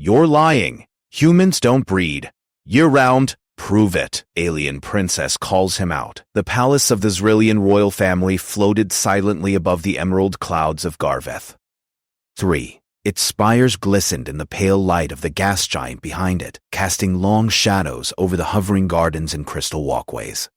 You're lying. Humans don't breed. Year-round, prove it. Alien princess calls him out. The palace of the Zrillion royal family floated silently above the emerald clouds of Garveth. 3. Its spires glistened in the pale light of the gas giant behind it, casting long shadows over the hovering gardens and crystal walkways.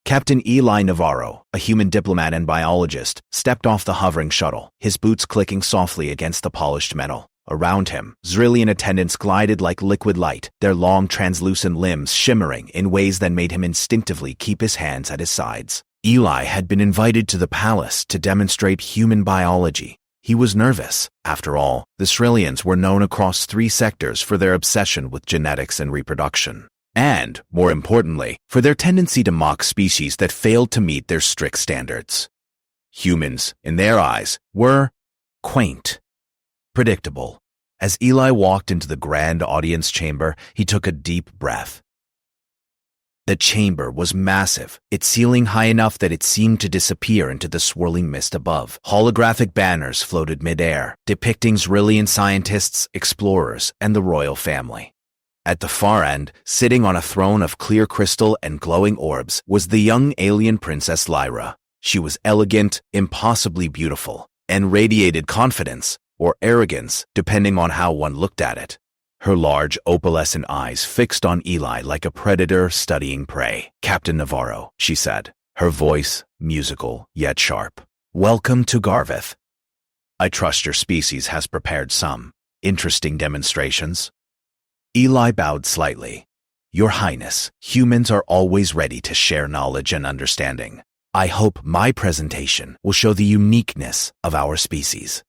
Captain Eli Navarro, a human diplomat and biologist, stepped off the hovering shuttle, his boots clicking softly against the polished metal. Around him, Zrillion attendants glided like liquid light, their long translucent limbs shimmering in ways that made him instinctively keep his hands at his sides. Eli had been invited to the palace to demonstrate human biology. He was nervous. After all, the Zrillions were known across 3 sectors for their obsession with genetics and reproduction. And, more importantly, for their tendency to mock species that failed to meet their strict standards. Humans, in their eyes, were quaint. Predictable. As Eli walked into the grand audience chamber, he took a deep breath. The chamber was massive, its ceiling high enough that it seemed to disappear into the swirling mist above. Holographic banners floated midair, depicting Zrillion scientists, explorers, and the royal family. At the far end, sitting on a throne of clear crystal and glowing orbs, was the young alien princess Lyra. She was elegant, impossibly beautiful, and radiated confidence, or arrogance, depending on how one looked at it. Her large, opalescent eyes fixed on Eli like a predator studying prey. "Captain Navarro," she said, her voice musical yet sharp. "Welcome to Garveth. I trust your species has prepared some interesting demonstrations." Eli bowed slightly. "Your Highness, humans are always ready to share knowledge and understanding. I hope my presentation will show the uniqueness of our species."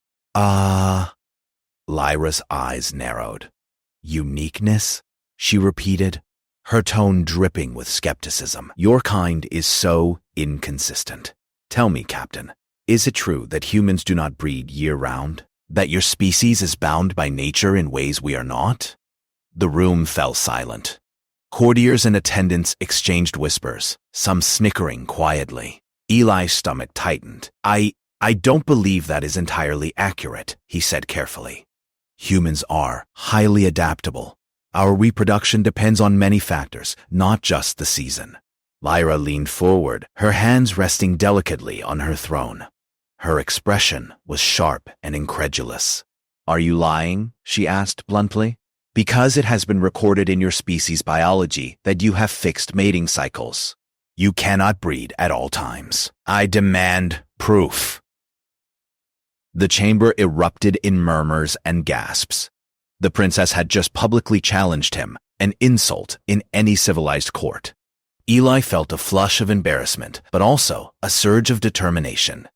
Lyra's eyes narrowed. "Uniqueness?" she repeated, her tone dripping with skepticism. "Your kind is so inconsistent. Tell me, Captain, is it true that humans do not breed year-round? That your species is bound by nature in ways we are not?" The room fell silent. Courtiers and attendants exchanged whispers, some snickering quietly. Eli's stomach tightened. I don't believe that is entirely accurate," he said carefully. "Humans are highly adaptable. Our reproduction depends on many factors, not just the season." Lyra leaned forward, her hands resting delicately on her throne. Her expression was sharp and incredulous. "Are you lying?" she asked bluntly. "Because it has been recorded in your species' biology that you have fixed mating cycles. You cannot breed at all times. I demand proof." The chamber erupted in murmurs and gasps. The princess had just publicly challenged him, an insult in any civilized court. Eli felt a flush of embarrassment, but also a surge of determination.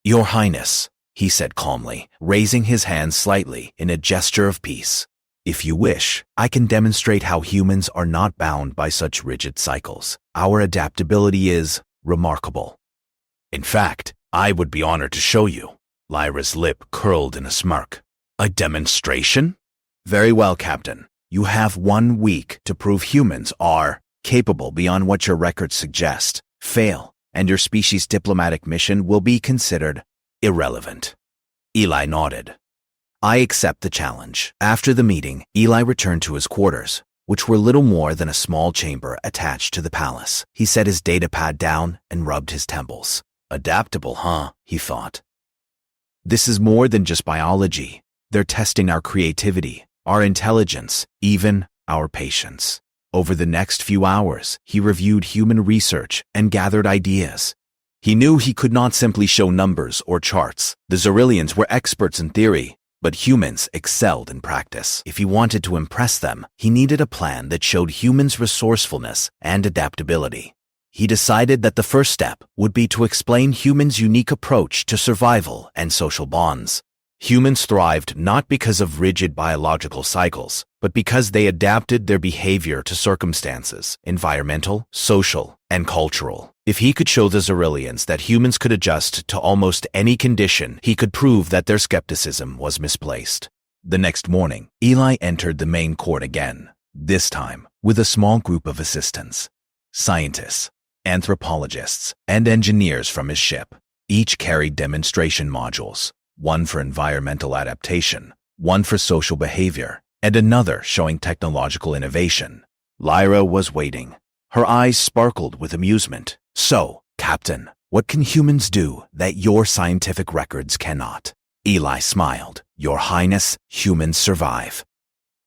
"Your Highness," he said calmly, raising his hand slightly in a gesture of peace. "If you wish, I can demonstrate how humans are not bound by such rigid cycles. Our adaptability is remarkable. In fact, I would be honored to show you." Lyra's lip curled in a smirk. "A demonstration? Very well, Captain. You have 1 week to prove humans are capable beyond what your records suggest. Fail, and your species' diplomatic mission will be considered irrelevant." Eli nodded. "I accept the challenge." After the meeting, Eli returned to his quarters, which were little more than a small chamber attached to the palace. He set his datapad down and rubbed his temples. "Adaptable, huh?" he thought. "This is more than just biology. They're testing our creativity, our intelligence, even our patience." Over the next few hours, he reviewed human research and gathered ideas. He knew he could not simply show numbers or charts. The Zrillions were experts in theory, but humans excelled in practice. If he wanted to impress them, he needed a plan that showed humans' resourcefulness and adaptability. He decided that the first step would be to explain humans' unique approach to survival and social bonds. Humans thrived not because of rigid biological cycles, but because they adapted their behavior to circumstances, environmental, social, and cultural. If he could show the Zrillions that humans could adjust to almost any condition, he could prove that their skepticism was misplaced. The next morning, Eli entered the main court again, this time with a small group of assistants, scientists, anthropologists, and engineers from his ship. Each carried demonstration modules, one for environmental adaptation, one for social behavior, and another showing technological innovation. Lyra was waiting. Her eyes sparkled with amusement. So, Captain, what can humans do that your scientific records cannot? Eli smiled. Your Highness, humans survive.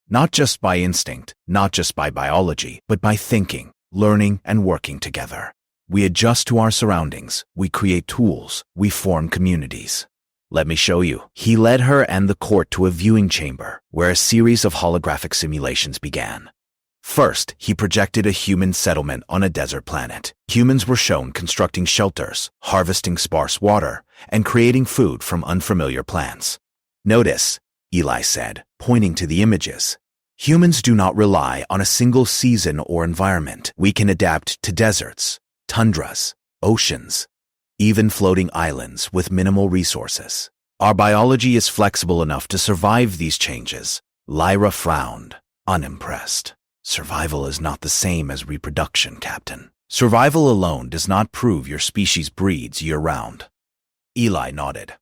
Not just by instinct, not just by biology, but by thinking, learning, and working together. We adjust to our surroundings, we create tools, we form communities. Let me show you. He led her and the court to a viewing chamber, where a series of holographic simulations began. First, he projected a human settlement on a desert planet. Humans were shown constructing shelters, harvesting sparse water, and creating food from unfamiliar plants. Notice, Eli said, pointing to the images. Humans do not rely on a single season or environment. We can adapt to deserts, tundras, oceans, even floating islands with minimal resources. Our biology is flexible enough to survive these changes. Lyra frowned, unimpressed. Survival is not the same as reproduction, Captain. Survival alone does not prove your species breeds year-round. Eli nodded.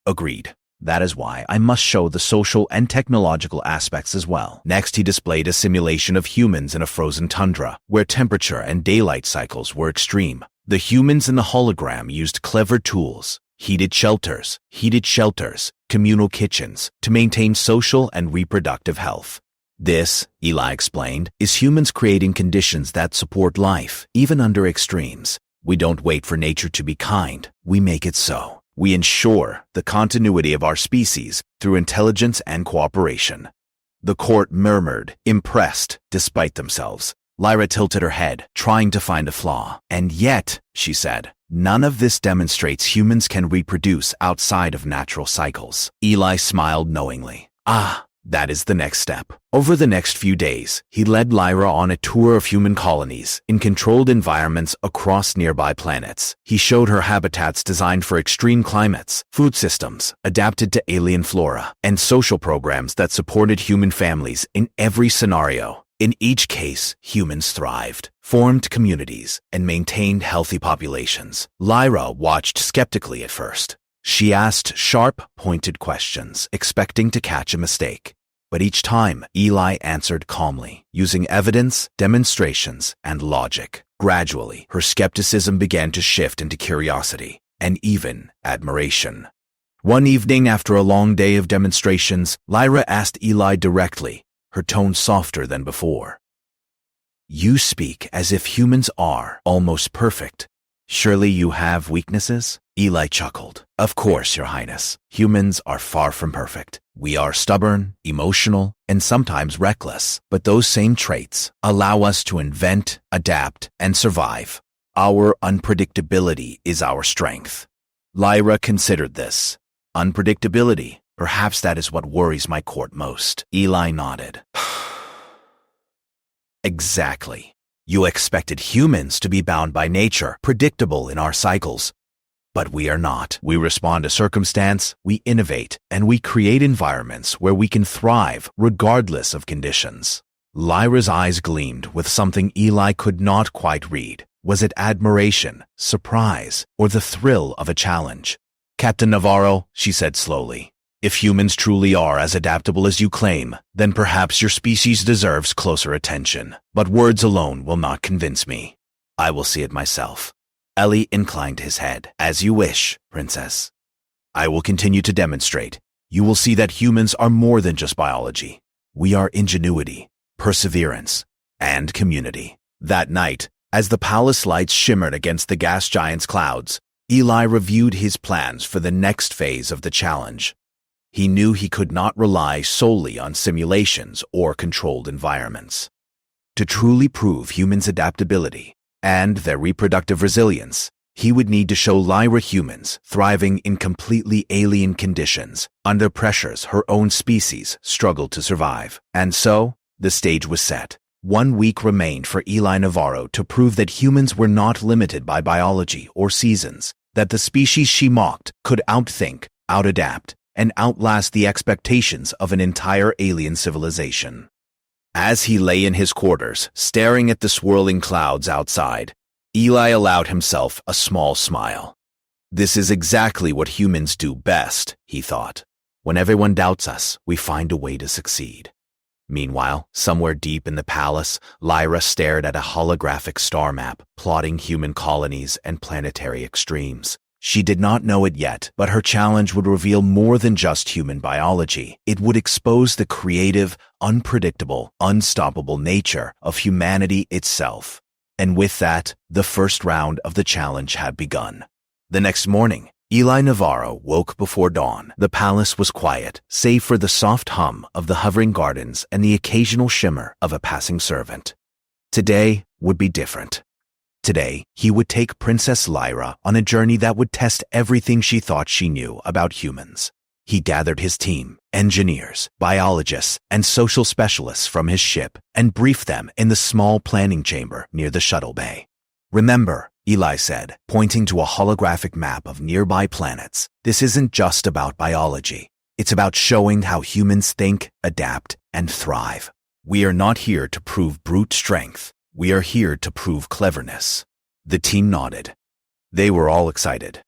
Agreed. That is why I must show the social and technological aspects as well. Next, he displayed a simulation of humans in a frozen tundra, where temperature and daylight cycles were extreme. The humans in the hologram used clever tools, heated shelters, communal kitchens, to maintain social and reproductive health. This, Eli explained, is humans creating conditions that support life, even under extremes. We don't wait for nature to be kind, we make it so. We ensure the continuity of our species through intelligence and cooperation. The court murmured, impressed, despite themselves. Lyra tilted her head, trying to find a flaw. And yet, she said, none of this demonstrates humans can reproduce outside of natural cycles. Eli smiled knowingly. That is the next step. Over the next few days, he led Lyra on a tour of human colonies in controlled environments across nearby planets. He showed her habitats designed for extreme climates, food systems adapted to alien flora, and social programs that supported human families in every scenario. In each case, humans thrived, formed communities, and maintained healthy populations. Lyra watched skeptically at first. She asked sharp, pointed questions, expecting to catch a mistake. But each time, Eli answered calmly, using evidence, demonstrations, and logic. Gradually, her skepticism began to shift into curiosity, and even admiration. One evening, after a long day of demonstrations, Lyra asked Eli directly, her tone softer than before. You speak as if humans are almost perfect. Surely you have weaknesses? Eli chuckled. Of course, Your Highness. Humans are far from perfect. We are stubborn, emotional, and sometimes reckless. But those same traits allow us to invent, adapt, and survive. Our unpredictability is our strength. Lyra considered this. Unpredictability. Perhaps that is what worries my court most. Eli nodded. Exactly. You expected humans to be bound by nature, predictable in our cycles. But we are not. We respond to circumstance, we innovate, and we create environments where we can thrive regardless of conditions. Lyra's eyes gleamed with something Eli could not quite read. Was it admiration, surprise, or the thrill of a challenge? Captain Navarro, she said slowly, if humans truly are as adaptable as you claim, then perhaps your species deserves closer attention. But words alone will not convince me. I will see it myself. Eli inclined his head. As you wish, Princess. I will continue to demonstrate. You will see that humans are more than just biology. We are ingenuity, perseverance, and community. That night, as the palace lights shimmered against the gas giant's clouds, Eli reviewed his plans for the next phase of the challenge. He knew he could not rely solely on simulations or controlled environments. To truly prove humans' adaptability and their reproductive resilience, he would need to show Lyra humans thriving in completely alien conditions under pressures her own species struggled to survive. And so, the stage was set. 1 week remained for Eli Navarro to prove that humans were not limited by biology or seasons, that the species she mocked could outthink, outadapt, and outlast the expectations of an entire alien civilization. As he lay in his quarters, staring at the swirling clouds outside, Eli allowed himself a small smile. This is exactly what humans do best, he thought. When everyone doubts us, we find a way to succeed. Meanwhile, somewhere deep in the palace, Lyra stared at a holographic star map, plotting human colonies and planetary extremes. She did not know it yet, but her challenge would reveal more than just human biology. It would expose the creative, unpredictable, unstoppable nature of humanity itself. And with that, the first round of the challenge had begun. The next morning, Eli Navarro woke before dawn. The palace was quiet, save for the soft hum of the hovering gardens and the occasional shimmer of a passing servant. Today would be different. Today, he would take Princess Lyra on a journey that would test everything she thought she knew about humans. He gathered his team, engineers, biologists, and social specialists from his ship and briefed them in the small planning chamber near the shuttle bay. "Remember," Eli said, pointing to a holographic map of nearby planets, "this isn't just about biology. It's about showing how humans think, adapt, and thrive. We are not here to prove brute strength. We are here to prove cleverness." The team nodded. They were all excited.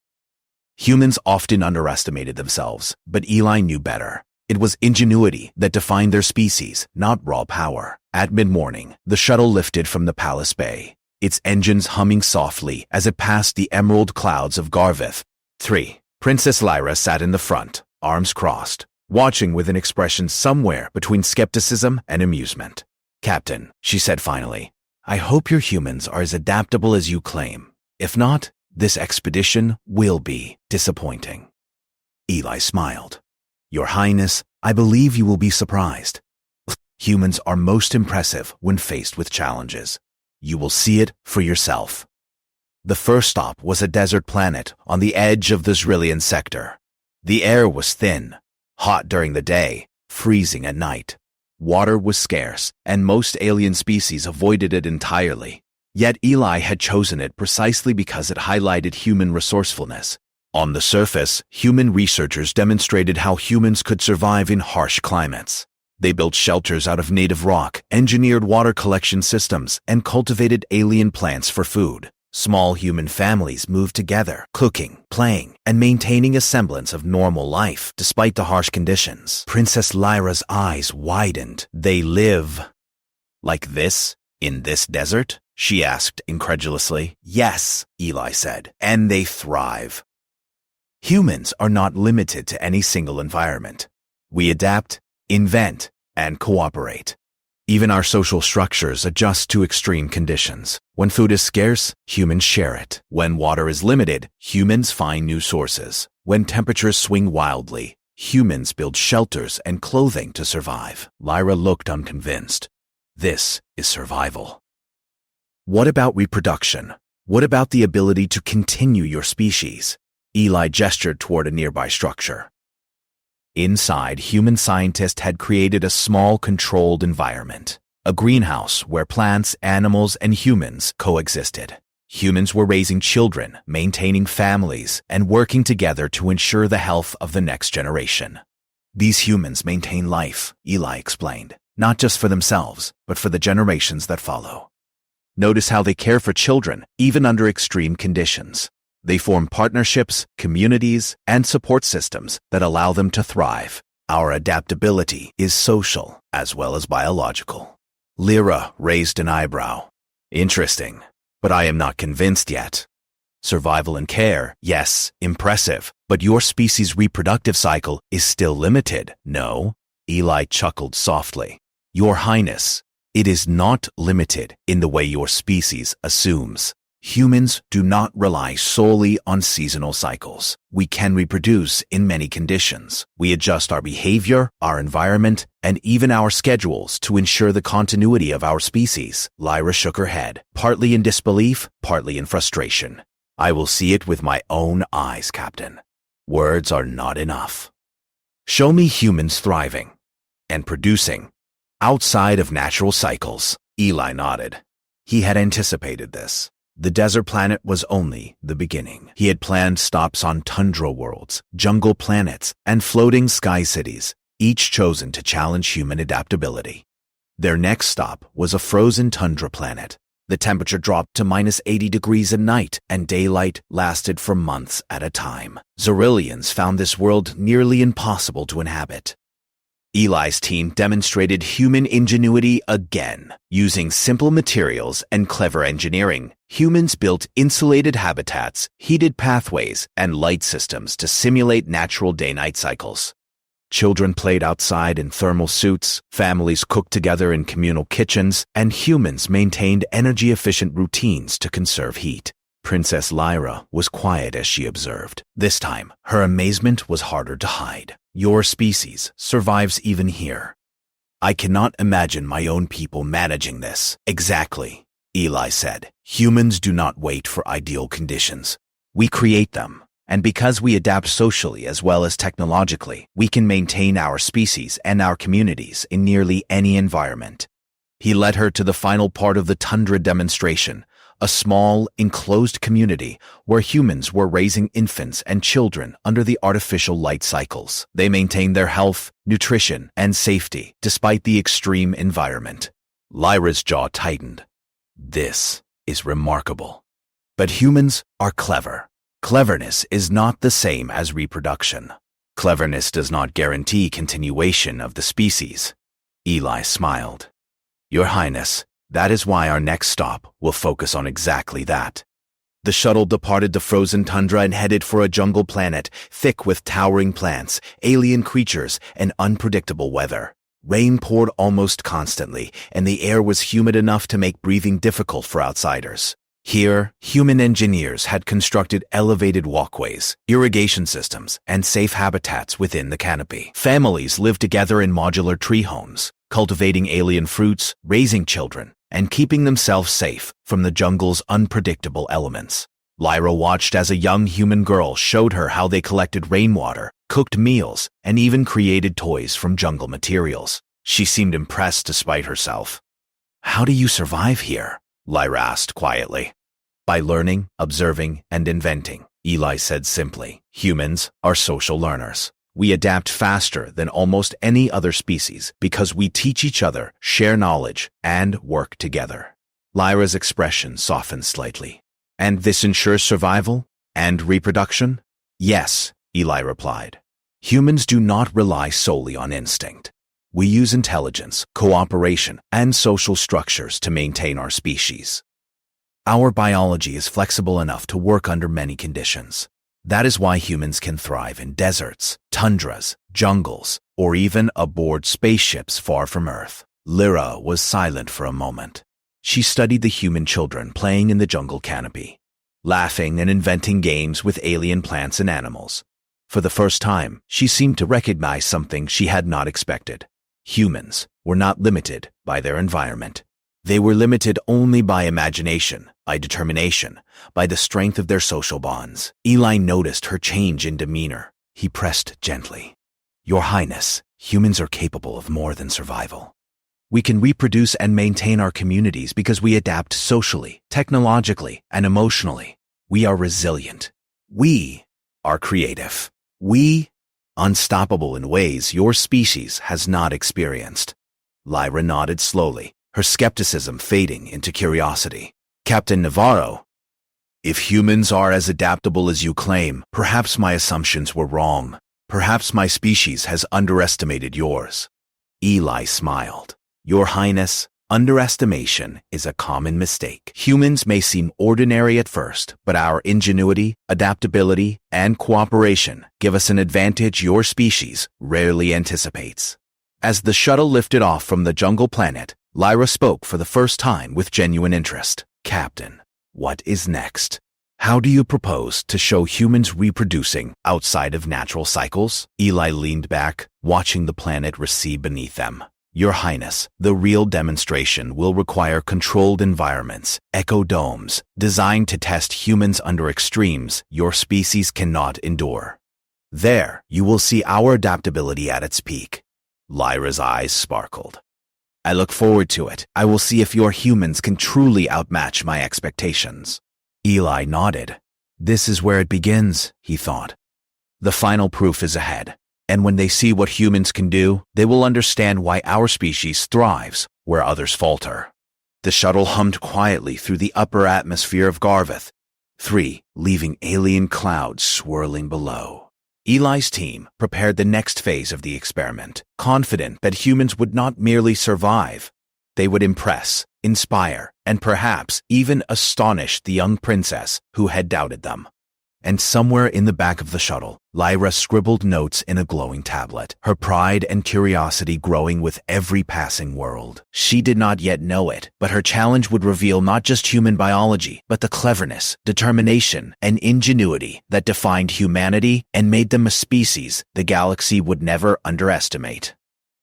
Humans often underestimated themselves, but Eli knew better. It was ingenuity that defined their species, not raw power. At mid-morning, the shuttle lifted from the palace bay, its engines humming softly as it passed the emerald clouds of Garvith. 3. Princess Lyra sat in the front, arms crossed, watching with an expression somewhere between skepticism and amusement. "Captain," she said finally, "I hope your humans are as adaptable as you claim. If not, this expedition will be disappointing." Eli smiled. "Your Highness, I believe you will be surprised. Humans are most impressive when faced with challenges. You will see it for yourself." The first stop was a desert planet on the edge of the Zrillion sector. The air was thin, hot during the day, freezing at night. Water was scarce, and most alien species avoided it entirely. Yet Eli had chosen it precisely because it highlighted human resourcefulness. On the surface, human researchers demonstrated how humans could survive in harsh climates. They built shelters out of native rock, engineered water collection systems, and cultivated alien plants for food. Small human families moved together, cooking, playing, and maintaining a semblance of normal life despite the harsh conditions. Princess Lyra's eyes widened. "They live like this, in this desert?" she asked incredulously. "Yes," Eli said, "and they thrive." Humans are not limited to any single environment. We adapt, invent, and cooperate. Even our social structures adjust to extreme conditions. When food is scarce, humans share it. When water is limited, humans find new sources. When temperatures swing wildly, humans build shelters and clothing to survive. Lyra looked unconvinced. This is survival. What about reproduction? What about the ability to continue your species? Eli gestured toward a nearby structure. Inside, human scientists had created a small, controlled environment, a greenhouse where plants, animals, and humans coexisted. Humans were raising children, maintaining families, and working together to ensure the health of the next generation. These humans maintain life, Eli explained, not just for themselves, but for the generations that follow. Notice how they care for children, even under extreme conditions. They form partnerships, communities, and support systems that allow them to thrive. Our adaptability is social as well as biological. Lyra raised an eyebrow. Interesting, but I am not convinced yet. Survival and care, yes, impressive, but your species' reproductive cycle is still limited, no? Eli chuckled softly. Your Highness, it is not limited in the way your species assumes. Humans do not rely solely on seasonal cycles. We can reproduce in many conditions. We adjust our behavior, our environment, and even our schedules to ensure the continuity of our species. Lyra shook her head, partly in disbelief, partly in frustration. I will see it with my own eyes, Captain. Words are not enough. Show me humans thriving and producing outside of natural cycles. Eli nodded. He had anticipated this. The desert planet was only the beginning. He had planned stops on tundra worlds, jungle planets, and floating sky cities, each chosen to challenge human adaptability. Their next stop was a frozen tundra planet. The temperature dropped to -80 degrees at night, and daylight lasted for months at a time. Zrillians found this world nearly impossible to inhabit. Eli's team demonstrated human ingenuity again. Using simple materials and clever engineering, humans built insulated habitats, heated pathways, and light systems to simulate natural day-night cycles. Children played outside in thermal suits, families cooked together in communal kitchens, and humans maintained energy-efficient routines to conserve heat. Princess Lyra was quiet as she observed. This time, her amazement was harder to hide. Your species survives even here. I cannot imagine my own people managing this. Exactly, Eli said. Humans do not wait for ideal conditions. We create them. And because we adapt socially as well as technologically, we can maintain our species and our communities in nearly any environment. He led her to the final part of the tundra demonstration, a small, enclosed community where humans were raising infants and children under the artificial light cycles. They maintained their health, nutrition, and safety despite the extreme environment. Lyra's jaw tightened. This is remarkable. But humans are clever. Cleverness is not the same as reproduction. Cleverness does not guarantee continuation of the species. Eli smiled. Your Highness, that is why our next stop will focus on exactly that. The shuttle departed the frozen tundra and headed for a jungle planet thick with towering plants, alien creatures, and unpredictable weather. Rain poured almost constantly, and the air was humid enough to make breathing difficult for outsiders. Here, human engineers had constructed elevated walkways, irrigation systems, and safe habitats within the canopy. Families lived together in modular tree homes, cultivating alien fruits, raising children, and keeping themselves safe from the jungle's unpredictable elements. Lyra watched as a young human girl showed her how they collected rainwater, cooked meals, and even created toys from jungle materials. She seemed impressed despite herself. How do you survive here? Lyra asked quietly. By learning, observing, and inventing, Eli said simply. Humans are social learners. We adapt faster than almost any other species because we teach each other, share knowledge, and work together. Lyra's expression softened slightly. And this ensures survival and reproduction? Yes, Eli replied. Humans do not rely solely on instinct. We use intelligence, cooperation, and social structures to maintain our species. Our biology is flexible enough to work under many conditions. That is why humans can thrive in deserts, tundras, jungles, or even aboard spaceships far from Earth. Lyra was silent for a moment. She studied the human children playing in the jungle canopy, laughing and inventing games with alien plants and animals. For the first time, she seemed to recognize something she had not expected. Humans were not limited by their environment. They were limited only by imagination, by determination, by the strength of their social bonds. Eli noticed her change in demeanor. He pressed gently. Your Highness, humans are capable of more than survival. We can reproduce and maintain our communities because we adapt socially, technologically, and emotionally. We are resilient. We are creative. We unstoppable in ways your species has not experienced. Lyra nodded slowly, her skepticism fading into curiosity. Captain Navarro, if humans are as adaptable as you claim, perhaps my assumptions were wrong. Perhaps my species has underestimated yours. Eli smiled. Your Highness, underestimation is a common mistake. Humans may seem ordinary at first, but our ingenuity, adaptability, and cooperation give us an advantage your species rarely anticipates. As the shuttle lifted off from the jungle planet, Lyra spoke for the first time with genuine interest. Captain, what is next? How do you propose to show humans reproducing outside of natural cycles? Eli leaned back, watching the planet recede beneath them. Your Highness, the real demonstration will require controlled environments, eco-domes, designed to test humans under extremes your species cannot endure. There, you will see our adaptability at its peak. Lyra's eyes sparkled. I look forward to it. I will see if your humans can truly outmatch my expectations. Eli nodded. This is where it begins, he thought. The final proof is ahead. And when they see what humans can do, they will understand why our species thrives where others falter. The shuttle hummed quietly through the upper atmosphere of Garveth, leaving alien clouds swirling below. Eli's team prepared the next phase of the experiment, confident that humans would not merely survive. They would impress, inspire, and perhaps even astonish the young princess who had doubted them. And somewhere in the back of the shuttle, Lyra scribbled notes in a glowing tablet, her pride and curiosity growing with every passing world. She did not yet know it, but her challenge would reveal not just human biology, but the cleverness, determination, and ingenuity that defined humanity and made them a species the galaxy would never underestimate.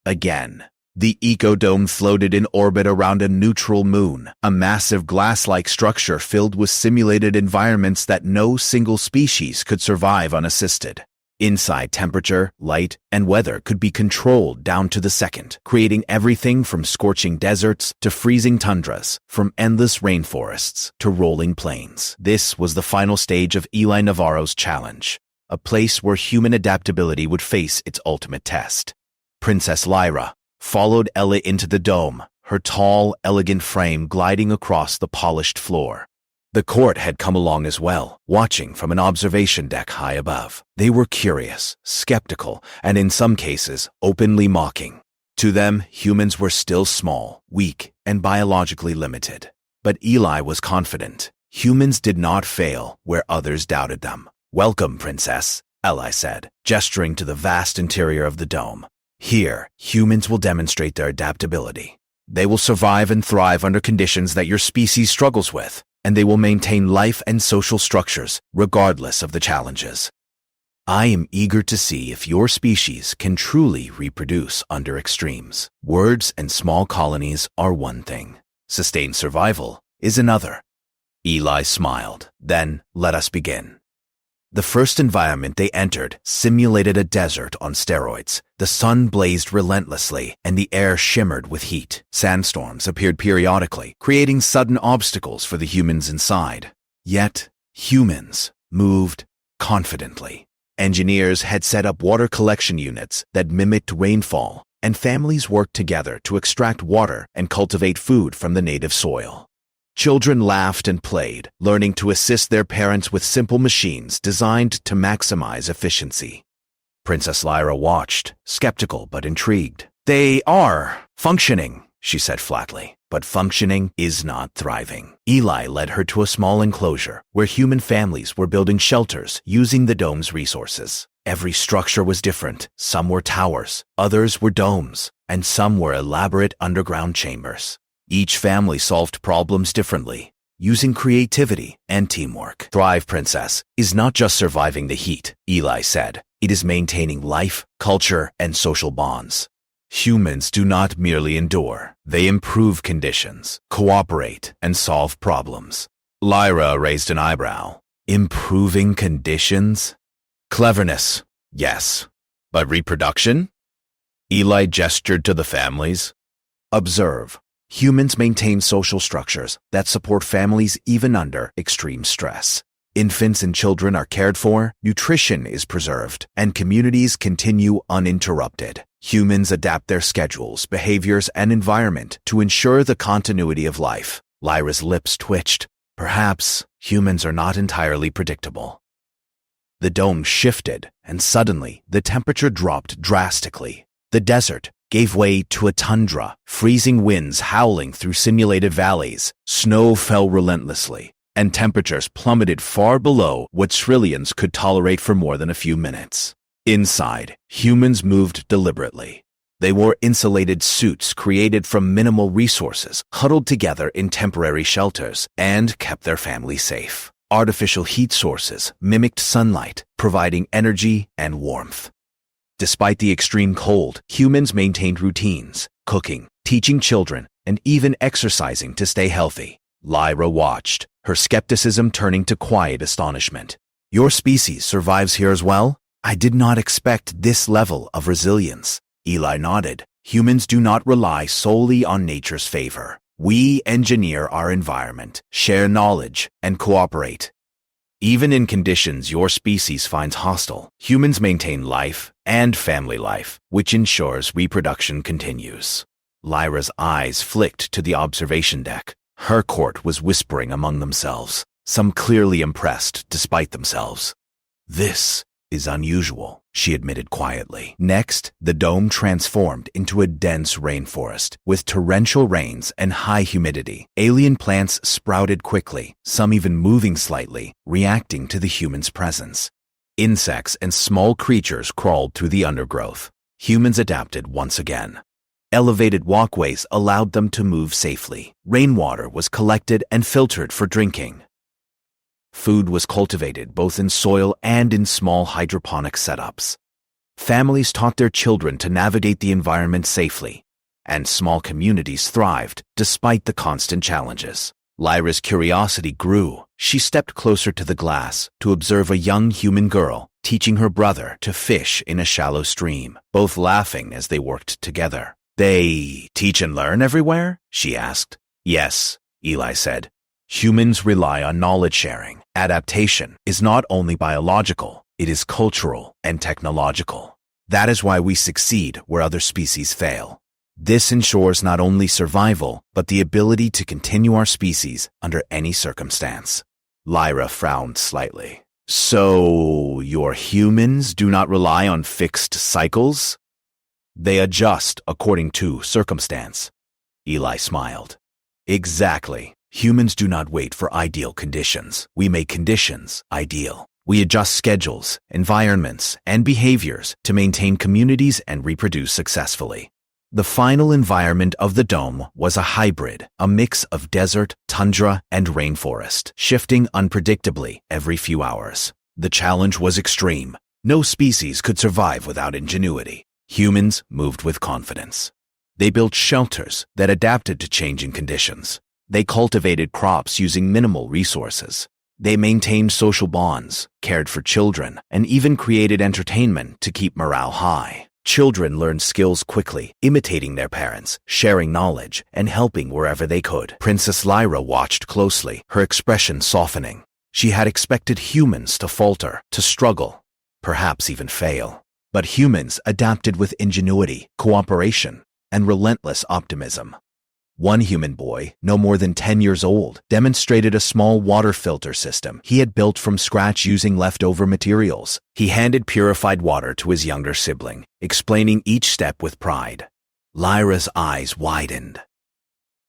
Again. The ecodome floated in orbit around a neutral moon, a massive glass-like structure filled with simulated environments that no single species could survive unassisted. Inside, temperature, light, and weather could be controlled down to the second, creating everything from scorching deserts to freezing tundras, from endless rainforests to rolling plains. This was the final stage of Eli Navarro's challenge, a place where human adaptability would face its ultimate test. Princess Lyra followed Ella into the dome, her tall, elegant frame gliding across the polished floor. The court had come along as well, watching from an observation deck high above. They were curious, skeptical, and in some cases, openly mocking. To them, humans were still small, weak, and biologically limited. But Eli was confident. Humans did not fail where others doubted them. "Welcome, Princess," Eli said, gesturing to the vast interior of the dome. "Here, humans will demonstrate their adaptability. They will survive and thrive under conditions that your species struggles with, and they will maintain life and social structures regardless of the challenges. I am eager to see if your species can truly reproduce under extremes. Words and small colonies are one thing. Sustained survival is another." Eli smiled. "Then let us begin." The first environment they entered simulated a desert on steroids. The sun blazed relentlessly, and the air shimmered with heat. Sandstorms appeared periodically, creating sudden obstacles for the humans inside. Yet, humans moved confidently. Engineers had set up water collection units that mimicked rainfall, and families worked together to extract water and cultivate food from the native soil. Children laughed and played, learning to assist their parents with simple machines designed to maximize efficiency. Princess Lyra watched, skeptical but intrigued. "They are functioning," she said flatly, "but functioning is not thriving." Eli led her to a small enclosure where human families were building shelters using the dome's resources. Every structure was different. Some were towers, others were domes, and some were elaborate underground chambers. Each family solved problems differently, using creativity and teamwork. "Thrive, Princess, is not just surviving the heat," Eli said. "It is maintaining life, culture, and social bonds. Humans do not merely endure. They improve conditions, cooperate, and solve problems." Lyra raised an eyebrow. "Improving conditions? Cleverness, yes. But reproduction?" Eli gestured to the families. "Observe. Humans maintain social structures that support families even under extreme stress. Infants and children are cared for, nutrition is preserved, and communities continue uninterrupted. Humans adapt their schedules, behaviors, and environment to ensure the continuity of life." Lyra's lips twitched. Perhaps humans are not entirely predictable. The dome shifted, and suddenly the temperature dropped drastically. The desert gave way to a tundra, freezing winds howling through simulated valleys. Snow fell relentlessly, and temperatures plummeted far below what trillions could tolerate for more than a few minutes. Inside, humans moved deliberately. They wore insulated suits created from minimal resources, huddled together in temporary shelters, and kept their families safe. Artificial heat sources mimicked sunlight, providing energy and warmth. Despite the extreme cold, humans maintained routines, cooking, teaching children, and even exercising to stay healthy. Lyra watched, her skepticism turning to quiet astonishment. "Your species survives here as well? I did not expect this level of resilience." Eli nodded. "Humans do not rely solely on nature's favor. We engineer our environment, share knowledge, and cooperate. Even in conditions your species finds hostile, humans maintain life and family life, which ensures reproduction continues." Lyra's eyes flicked to the observation deck. Her court was whispering among themselves, some clearly impressed despite themselves. "This is unusual, she admitted quietly. Next, the dome transformed into a dense rainforest with torrential rains and high humidity. Alien plants sprouted quickly, some even moving slightly, reacting to the humans' presence. Insects and small creatures crawled through the undergrowth. Humans adapted once again. Elevated walkways allowed them to move safely. Rainwater was collected and filtered for drinking. Food was cultivated both in soil and in small hydroponic setups. Families taught their children to navigate the environment safely, and small communities thrived despite the constant challenges. Lyra's curiosity grew. She stepped closer to the glass to observe a young human girl teaching her brother to fish in a shallow stream, both laughing as they worked together. "They teach and learn everywhere?" she asked. "Yes," Eli said. "Humans rely on knowledge sharing. Adaptation is not only biological, it is cultural and technological. That is why we succeed where other species fail. This ensures not only survival, but the ability to continue our species under any circumstance." Lyra frowned slightly. "So, your humans do not rely on fixed cycles?" "They adjust according to circumstance." Eli smiled. "Exactly. Humans do not wait for ideal conditions. We make conditions ideal. We adjust schedules, environments, and behaviors to maintain communities and reproduce successfully." The final environment of the dome was a hybrid, a mix of desert, tundra, and rainforest, shifting unpredictably every few hours. The challenge was extreme. No species could survive without ingenuity. Humans moved with confidence. They built shelters that adapted to changing conditions. They cultivated crops using minimal resources. They maintained social bonds, cared for children, and even created entertainment to keep morale high. Children learned skills quickly, imitating their parents, sharing knowledge, and helping wherever they could. Princess Lyra watched closely, her expression softening. She had expected humans to falter, to struggle, perhaps even fail. But humans adapted with ingenuity, cooperation, and relentless optimism. One human boy, no more than 10 years old, demonstrated a small water filter system he had built from scratch using leftover materials. He handed purified water to his younger sibling, explaining each step with pride. Lyra's eyes widened.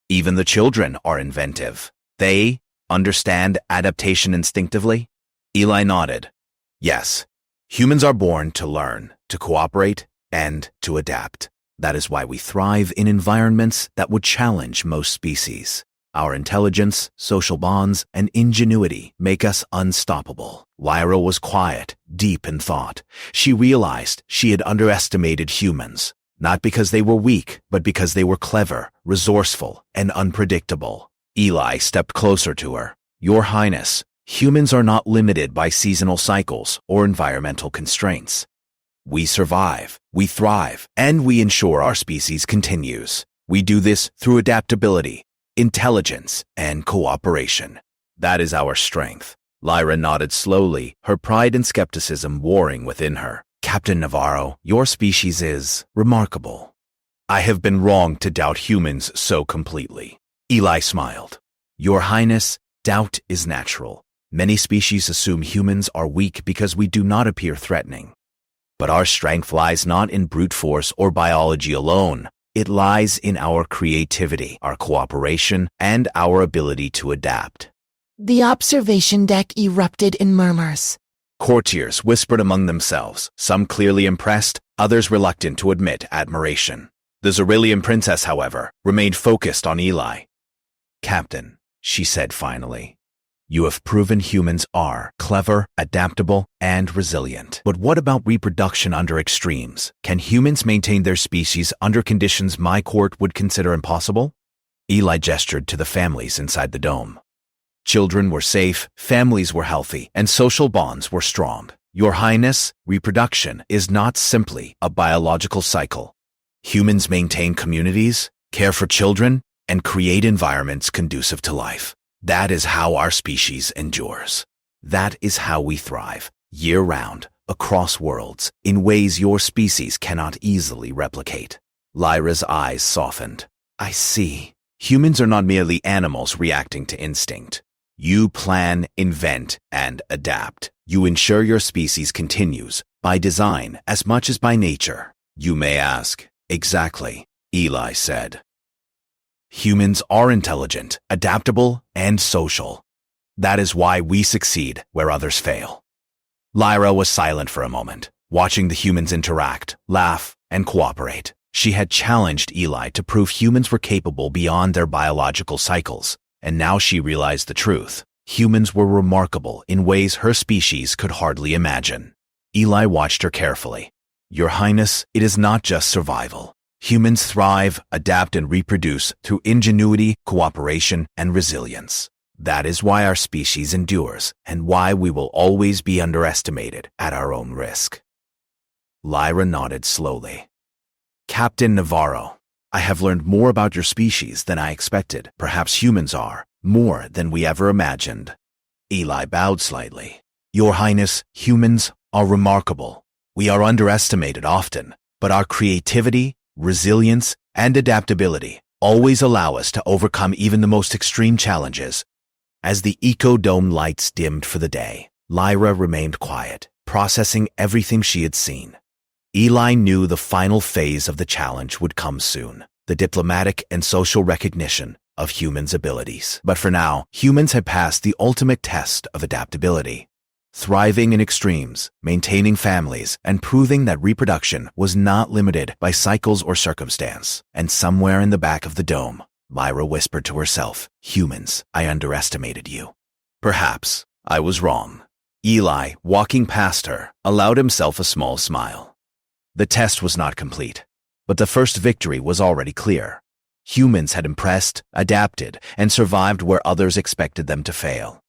"Even the children are inventive. They understand adaptation instinctively?" Eli nodded. "Yes. Humans are born to learn, to cooperate, and to adapt. That is why we thrive in environments that would challenge most species. Our intelligence, social bonds, and ingenuity make us unstoppable." Lyra was quiet, deep in thought. She realized she had underestimated humans, not because they were weak, but because they were clever, resourceful, and unpredictable. Eli stepped closer to her. "Your Highness, humans are not limited by seasonal cycles or environmental constraints. We survive, we thrive, and we ensure our species continues. We do this through adaptability, intelligence, and cooperation. That is our strength." Lyra nodded slowly, her pride and skepticism warring within her. "Captain Navarro, your species is remarkable. I have been wrong to doubt humans so completely." Eli smiled. "Your Highness, doubt is natural. Many species assume humans are weak because we do not appear threatening. But our strength lies not in brute force or biology alone. It lies in our creativity, our cooperation, and our ability to adapt." The observation deck erupted in murmurs. Courtiers whispered among themselves, some clearly impressed, others reluctant to admit admiration. The Zerillian princess, however, remained focused on Eli. "Captain," she said finally, "you have proven humans are clever, adaptable, and resilient. But what about reproduction under extremes? Can humans maintain their species under conditions my court would consider impossible?" Eli gestured to the families inside the dome. Children were safe, families were healthy, and social bonds were strong. Your Highness, reproduction is not simply a biological cycle. Humans maintain communities, care for children, and create environments conducive to life. That is how our species endures. That is how we thrive, year-round, across worlds, in ways your species cannot easily replicate." Lyra's eyes softened. "I see. Humans are not merely animals reacting to instinct. You plan, invent, and adapt. You ensure your species continues, by design as much as by nature. You may ask, exactly, Eli said. Humans are intelligent, adaptable, and social. That is why we succeed where others fail. Lyra was silent for a moment, watching the humans interact, laugh, and cooperate. She had challenged Eli to prove humans were capable beyond their biological cycles, and now she realized the truth. Humans were remarkable in ways her species could hardly imagine. Eli watched her carefully. Your Highness, it is not just survival. Humans thrive, adapt, and reproduce through ingenuity, cooperation, and resilience. That is why our species endures, and why we will always be underestimated at our own risk. Lyra nodded slowly. Captain Navarro, I have learned more about your species than I expected. Perhaps humans are, more than we ever imagined. Eli bowed slightly. Your Highness, humans are remarkable. We are underestimated often, but our creativity, resilience, and adaptability always allow us to overcome even the most extreme challenges. As the eco-dome lights dimmed for the day, Lyra remained quiet, processing everything she had seen. Eli knew the final phase of the challenge would come soon, the diplomatic and social recognition of humans' abilities. But for now, humans had passed the ultimate test of adaptability. Thriving in extremes, maintaining families, and proving that reproduction was not limited by cycles or circumstance. And somewhere in the back of the dome, Lyra whispered to herself, humans, I underestimated you. Perhaps I was wrong. Eli, walking past her, allowed himself a small smile. The test was not complete, but the first victory was already clear. Humans had impressed, adapted, and survived where others expected them to fail.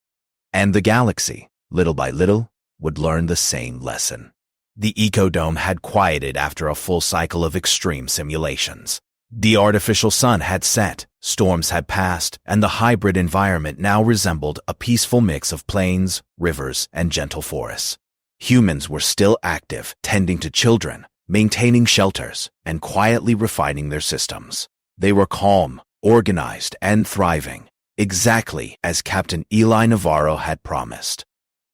And the galaxy, little by little, would learn the same lesson. The ecodome had quieted after a full cycle of extreme simulations. The artificial sun had set, storms had passed, and the hybrid environment now resembled a peaceful mix of plains, rivers, and gentle forests. Humans were still active, tending to children, maintaining shelters, and quietly refining their systems. They were calm, organized, and thriving, exactly as Captain Eli Navarro had promised.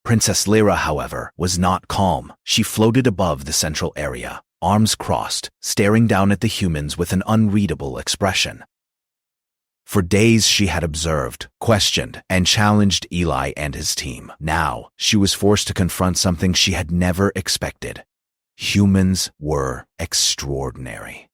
Princess Lyra, however, was not calm. She floated above the central area, arms crossed, staring down at the humans with an unreadable expression. For days she had observed, questioned, and challenged Eli and his team. Now, she was forced to confront something she had never expected. Humans were extraordinary.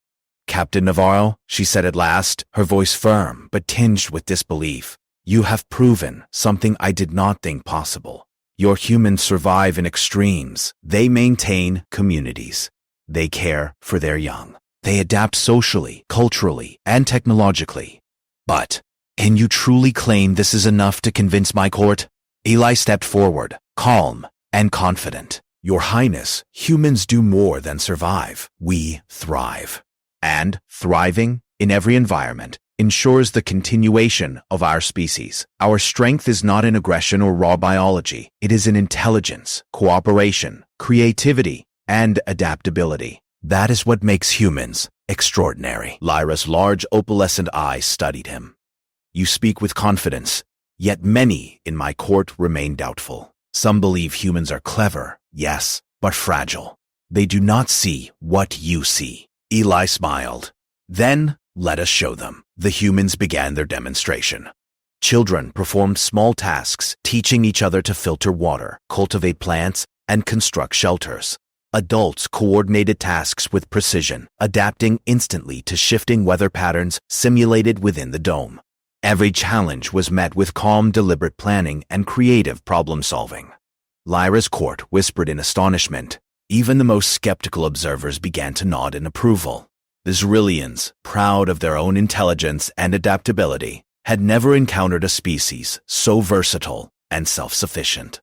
Captain Navarro, she said at last, her voice firm but tinged with disbelief. You have proven something I did not think possible. Your humans survive in extremes. They maintain communities. They care for their young. They adapt socially, culturally, and technologically. But, can you truly claim this is enough to convince my court? Eli stepped forward, calm and confident. Your Highness, humans do more than survive. We thrive. And thriving in every environment ensures the continuation of our species. Our strength is not in aggression or raw biology. It is in intelligence, cooperation, creativity, and adaptability. That is what makes humans extraordinary. Lyra's large opalescent eyes studied him. You speak with confidence, yet many in my court remain doubtful. Some believe humans are clever, yes, but fragile. They do not see what you see. Eli smiled. Then, let us show them. The humans began their demonstration. Children performed small tasks, teaching each other to filter water, cultivate plants, and construct shelters. Adults coordinated tasks with precision, adapting instantly to shifting weather patterns simulated within the dome. Every challenge was met with calm, deliberate planning and creative problem-solving. Lyra's court whispered in astonishment. Even the most skeptical observers began to nod in approval. The Zrillians, proud of their own intelligence and adaptability, had never encountered a species so versatile and self-sufficient.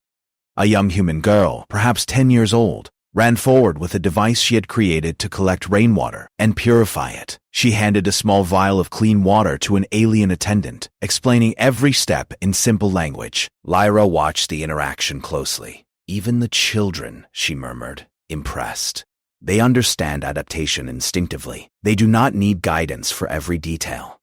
A young human girl, perhaps 10 years old, ran forward with a device she had created to collect rainwater and purify it. She handed a small vial of clean water to an alien attendant, explaining every step in simple language. Lyra watched the interaction closely. Even the children, she murmured, impressed. They understand adaptation instinctively. They do not need guidance for every detail.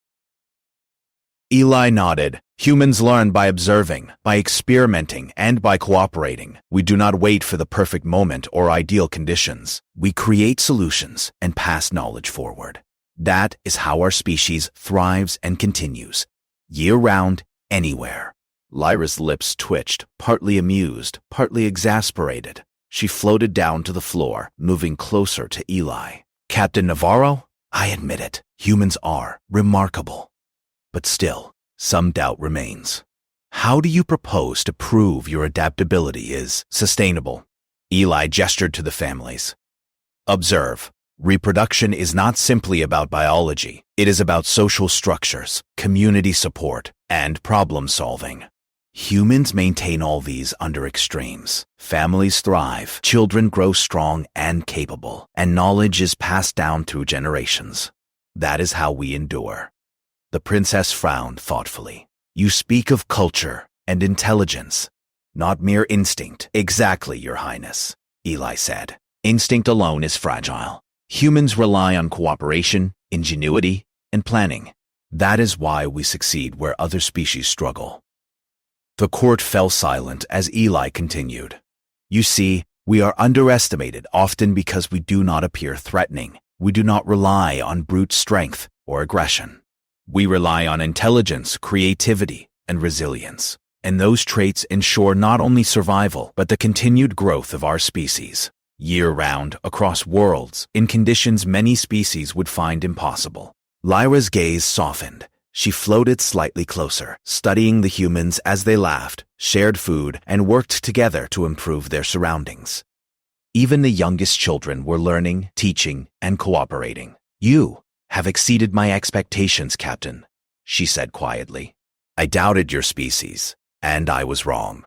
Eli nodded. Humans learn by observing, by experimenting, and by cooperating. We do not wait for the perfect moment or ideal conditions. We create solutions and pass knowledge forward. That is how our species thrives and continues, year-round, anywhere. Lyra's lips twitched, partly amused, partly exasperated. She floated down to the floor, moving closer to Eli. Captain Navarro, I admit it, humans are remarkable. But still, some doubt remains. How do you propose to prove your adaptability is sustainable? Eli gestured to the families. Observe. Reproduction is not simply about biology. It is about social structures, community support, and problem solving. Humans maintain all these under extremes. Families thrive, children grow strong and capable, and knowledge is passed down through generations. That is how we endure. The princess frowned thoughtfully. You speak of culture and intelligence, not mere instinct. Exactly, Your Highness, Eli said. Instinct alone is fragile. Humans rely on cooperation, ingenuity, and planning. That is why we succeed where other species struggle. The court fell silent as Eli continued. You see, we are underestimated often because we do not appear threatening. We do not rely on brute strength or aggression. We rely on intelligence, creativity, and resilience. And those traits ensure not only survival, but the continued growth of our species. Year-round, across worlds, in conditions many species would find impossible. Lyra's gaze softened. She floated slightly closer, studying the humans as they laughed, shared food, and worked together to improve their surroundings. Even the youngest children were learning, teaching, and cooperating. You have exceeded my expectations, Captain, she said quietly. I doubted your species, and I was wrong.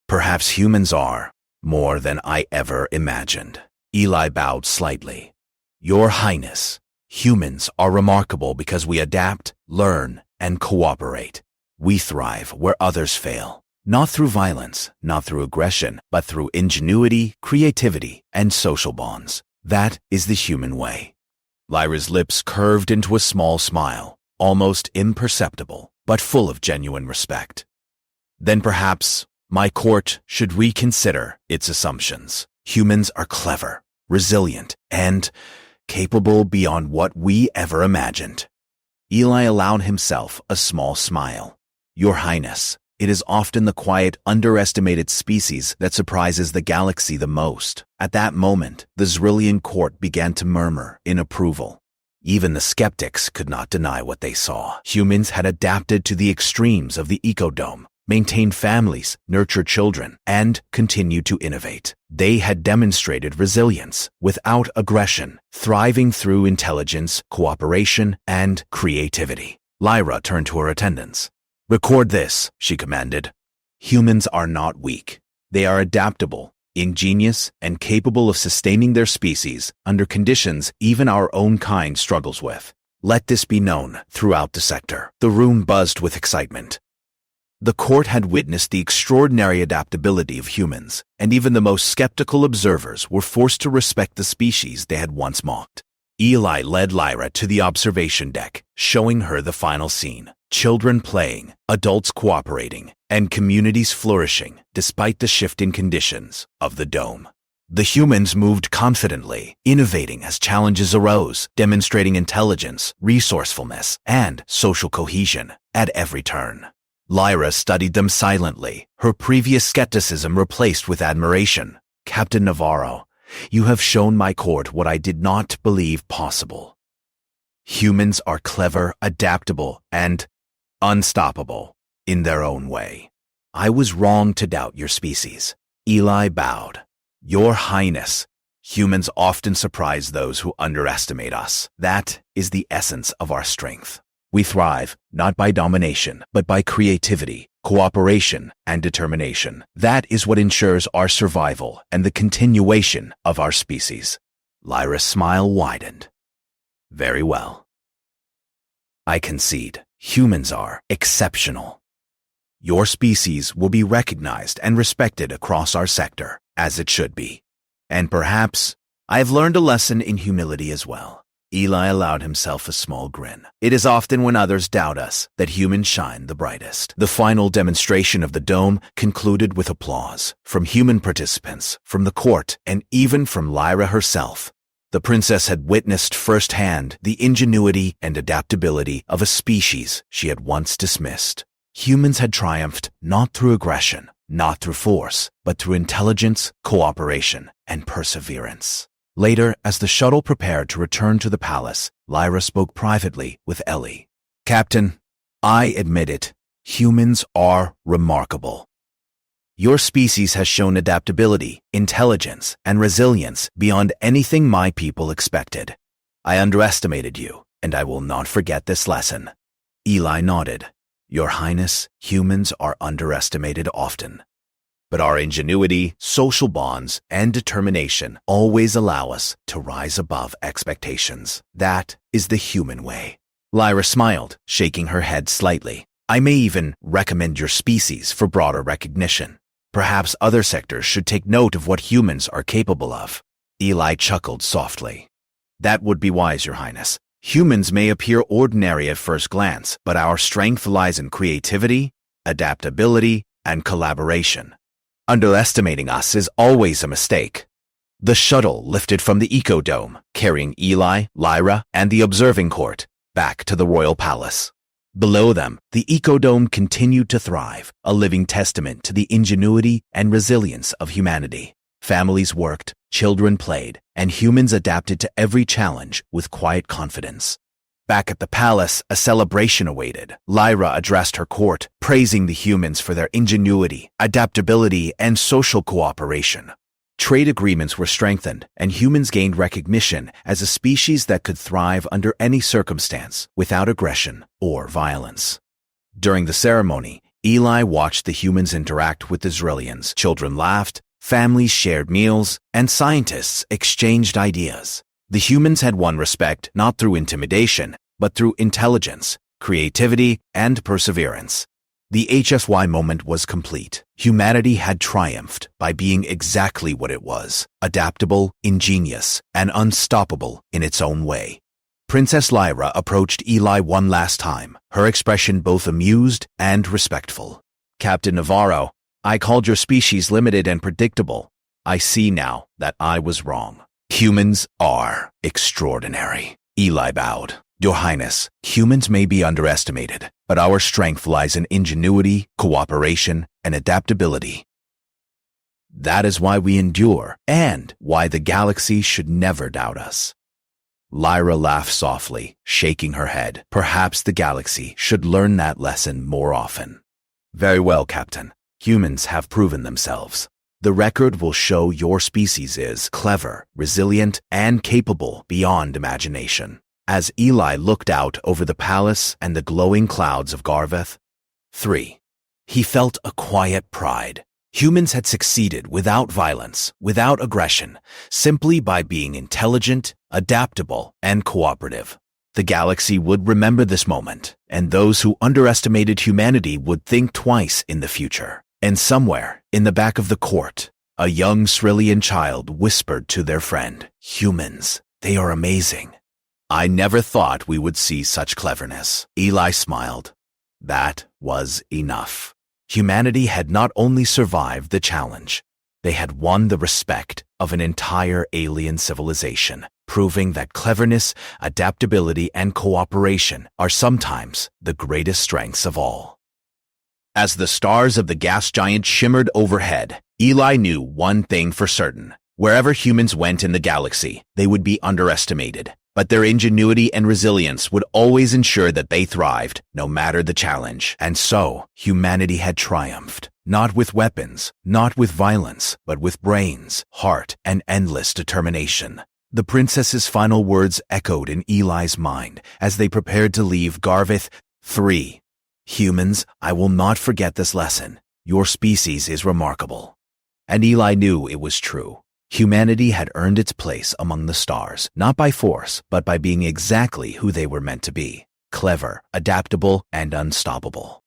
Perhaps humans are more than I ever imagined. Eli bowed slightly. Your Highness, humans are remarkable because we adapt, learn, and cooperate. We thrive where others fail, not through violence, not through aggression, but through ingenuity, creativity, and social bonds. That is the human way. Lyra's lips curved into a small smile, almost imperceptible, but full of genuine respect. Then perhaps my court should reconsider its assumptions. Humans are clever, resilient, and capable beyond what we ever imagined. Eli allowed himself a small smile. Your Highness, it is often the quiet, underestimated species that surprises the galaxy the most. At that moment, the Zrillian court began to murmur in approval. Even the skeptics could not deny what they saw. Humans had adapted to the extremes of the ecodome, maintained families, nurtured children, and continued to innovate. They had demonstrated resilience without aggression, thriving through intelligence, cooperation, and creativity. Lyra turned to her attendants. Record this, she commanded. Humans are not weak. They are adaptable, ingenious, and capable of sustaining their species under conditions even our own kind struggles with. Let this be known throughout the sector. The room buzzed with excitement. The court had witnessed the extraordinary adaptability of humans, and even the most skeptical observers were forced to respect the species they had once mocked. Eli led Lyra to the observation deck, showing her the final scene. Children playing, adults cooperating, and communities flourishing despite the shifting conditions of the dome. The humans moved confidently, innovating as challenges arose, demonstrating intelligence, resourcefulness, and social cohesion at every turn. Lyra studied them silently, her previous skepticism replaced with admiration. Captain Navarro, you have shown my court what I did not believe possible. Humans are clever, adaptable, and unstoppable in their own way. I was wrong to doubt your species. Eli bowed. Your Highness, humans often surprise those who underestimate us. That is the essence of our strength. We thrive not by domination, but by creativity, cooperation, and determination. That is what ensures our survival and the continuation of our species. Lyra's smile widened. Very well. I concede, humans are exceptional. Your species will be recognized and respected across our sector, as it should be. And perhaps I have learned a lesson in humility as well. Eli allowed himself a small grin. It is often when others doubt us that humans shine the brightest. The final demonstration of the dome concluded with applause from human participants, from the court, and even from Lyra herself. The princess had witnessed firsthand the ingenuity and adaptability of a species she had once dismissed. Humans had triumphed not through aggression, not through force, but through intelligence, cooperation, and perseverance. Later, as the shuttle prepared to return to the palace, Lyra spoke privately with Ellie. "Captain, I admit it. Humans are remarkable. Your species has shown adaptability, intelligence, and resilience beyond anything my people expected. I underestimated you, and I will not forget this lesson." Eli nodded. "Your Highness, humans are underestimated often. But our ingenuity, social bonds, and determination always allow us to rise above expectations. That is the human way." Lyra smiled, shaking her head slightly. "I may even recommend your species for broader recognition. Perhaps other sectors should take note of what humans are capable of." Eli chuckled softly. "That would be wise, Your Highness. Humans may appear ordinary at first glance, but our strength lies in creativity, adaptability, and collaboration. Underestimating us is always a mistake." The shuttle lifted from the Eco-Dome, carrying Eli, Lyra, and the observing court back to the royal palace. Below them, the Eco-Dome continued to thrive, a living testament to the ingenuity and resilience of humanity. Families worked, children played, and humans adapted to every challenge with quiet confidence. Back at the palace, a celebration awaited. Lyra addressed her court, praising the humans for their ingenuity, adaptability, and social cooperation. Trade agreements were strengthened, and humans gained recognition as a species that could thrive under any circumstance without aggression or violence. During the ceremony, Eli watched the humans interact with the Zrillians. Children laughed, families shared meals, and scientists exchanged ideas. The humans had won respect not through intimidation, but through intelligence, creativity, and perseverance. The HFY moment was complete. Humanity had triumphed by being exactly what it was, adaptable, ingenious, and unstoppable in its own way. Princess Lyra approached Eli one last time, her expression both amused and respectful. "Captain Navarro, I called your species limited and predictable. I see now that I was wrong. Humans are extraordinary." Eli bowed. "Your Highness, humans may be underestimated, but our strength lies in ingenuity, cooperation, and adaptability. That is why we endure, and why the galaxy should never doubt us." Lyra laughed softly, shaking her head. "Perhaps the galaxy should learn that lesson more often." "Very well, Captain. Humans have proven themselves. The record will show your species is clever, resilient, and capable beyond imagination." As Eli looked out over the palace and the glowing clouds of Garveth, 3. He felt a quiet pride. Humans had succeeded without violence, without aggression, simply by being intelligent, adaptable, and cooperative. The galaxy would remember this moment, and those who underestimated humanity would think twice in the future. And somewhere, in the back of the court, a young Cerulean child whispered to their friend, "Humans, they are amazing. I never thought we would see such cleverness." Eli smiled. That was enough. Humanity had not only survived the challenge, they had won the respect of an entire alien civilization, proving that cleverness, adaptability, and cooperation are sometimes the greatest strengths of all. As the stars of the gas giant shimmered overhead, Eli knew one thing for certain. Wherever humans went in the galaxy, they would be underestimated. But their ingenuity and resilience would always ensure that they thrived, no matter the challenge. And so, humanity had triumphed, not with weapons, not with violence, but with brains, heart, and endless determination. The princess's final words echoed in Eli's mind as they prepared to leave Garveth. 3. Humans, I will not forget this lesson. Your species is remarkable. And Eli knew it was true. Humanity had earned its place among the stars, not by force, but by being exactly who they were meant to be: clever, adaptable, and unstoppable.